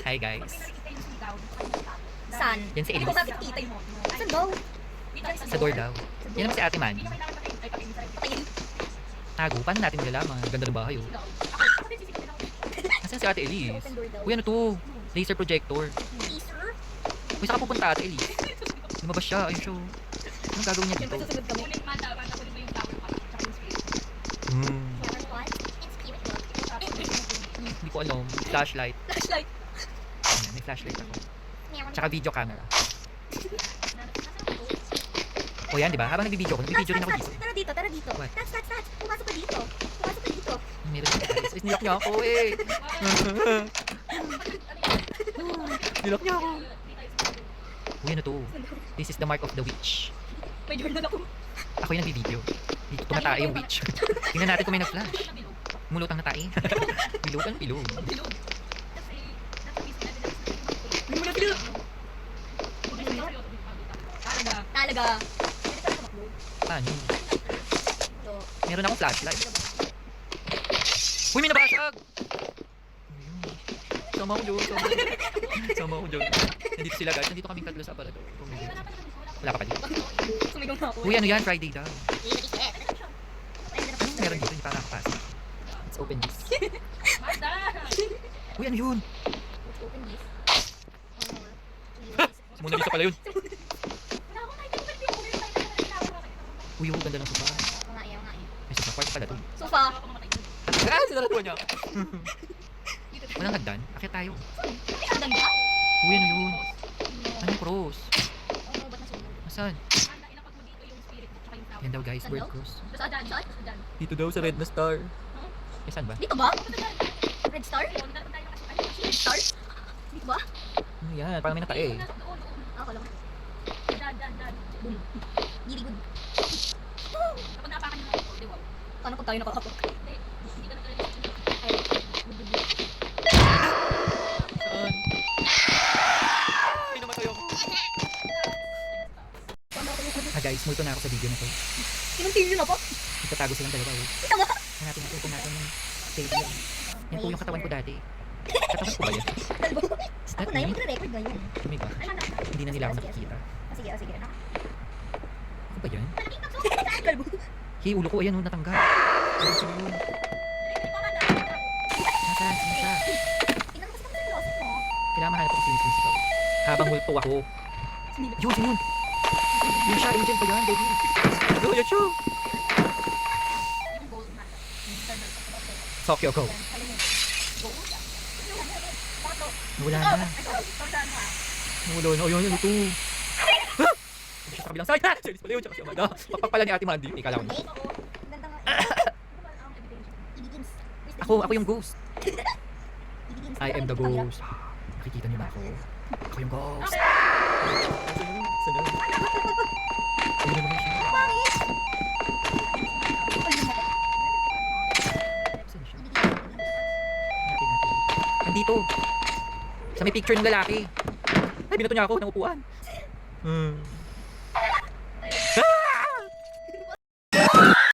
Hi guys. Saan? Yan si Hindi ko Elise. bakit kita mo. Saan daw? Sa door daw. Yan naman si Ate Manny. Ayun. Tago. Paano natin malalaman? Ganda ng bahay oh. Nasaan si Ate Elise? Open door daw. Uy ano to? Laser projector. Teaser? Uy saan ka pupunta Ate Elise? Lumabas siya. Ayun siya oh. Anong gagawin niya Siyempre dito? susunod kami. Hmm. Camera what? It's cute. Hindi ko alam. Flashlight. Flashlight. Ayan, may flashlight ako. Meron. Tsaka video camera. O yan, di ba? Habang nagbibideo ko, nagbibideo rin ako dito. Tara dito, tara dito. What? Tats. Pumasok ka dito. Pumasok ka dito. Meron dito guys. Is, nilok niya ako eh. Nilok niya ako. Uy, ano to? This is the mark of the witch. May journal ako. Ako yung nagbibideo. Dito tumatay yung witch. Tingnan natin kung may nag-flash. Mulutang na tayo. Pilog. Talaga. Paano? So, Meron akong flashlight. Uy, may nabasag! Ayun. Sama ko dyan. Nandito sila guys. Nandito kaming tatlo sa aparador. Wala ka pa dito. sumigaw na ako. Uy, ano yan? Friday daw. Anong Anong meron dito? Hindi pa nakakapasok. Let's open this. Uy, ano yun? Let's open this. Si Mona Lisa pala yun. Uy, oh, ganda ng sofa. Nga eh. May sofa park pala to. Sofa. Ah, sinara ko niya. Walang hagdan. Akit tayo. Ay, ang ganda. Uy, ano yun? Ano yung cross? Oh, ba't nasunog? Asan? Yan daw guys, bird cross. Saan? Dito daw sa red na star. Eh, saan ba? Dito ba? Red Star? Red Star? Dito ba? Ano yan? Parang may natae. Ah, wala ko. Boom. Really good. Paano pag tayo nakakapot? Ay, good. Saan? Ay, namatay ako. Ah guys, multo na ako sa video na to. Sinuntin nyo na po? Itatago silang dalawa. Eh. Ito ba? Hanapin natin kung natin yung table. Yan po yung katawan ko dati. Katawan ko ba yan? Kalbo. Is that Ako na, yung me? magre-record ba yun? Kami ba? Hindi na nila ako nakikita. Sige. Ano ba yan? Kalbo. Hey, ulo ko. Ayan, oh, natanggal. Sino yun? Nasaan? Sino siya? Tingnan mo kasi kung saan mo. Kailangan mahanap ako sino siya. Habang multo ako. Yun, sino yun? Yun siya, Angel ba yan, baby? Go, yun siya. Tokyo, go. Wala na. Wala na. Ayun, ito. Ha? Siya sa kabilang side. Ha? Service pala yun. Tsaka si Amanda. Pakpak pala ni Ate Mandy. Ika lang. Ganda nga. Ibigins. Ako yung ghost. Ibigins. I am the ghost. Nakikita niyo ba ako? Ako yung ghost. Sana. Ayun naman siya. Pangit. Saan siya? Hanapin natin. Nandito. Sa may picture ng lalaki. Ay, binato niya ako ng upuan.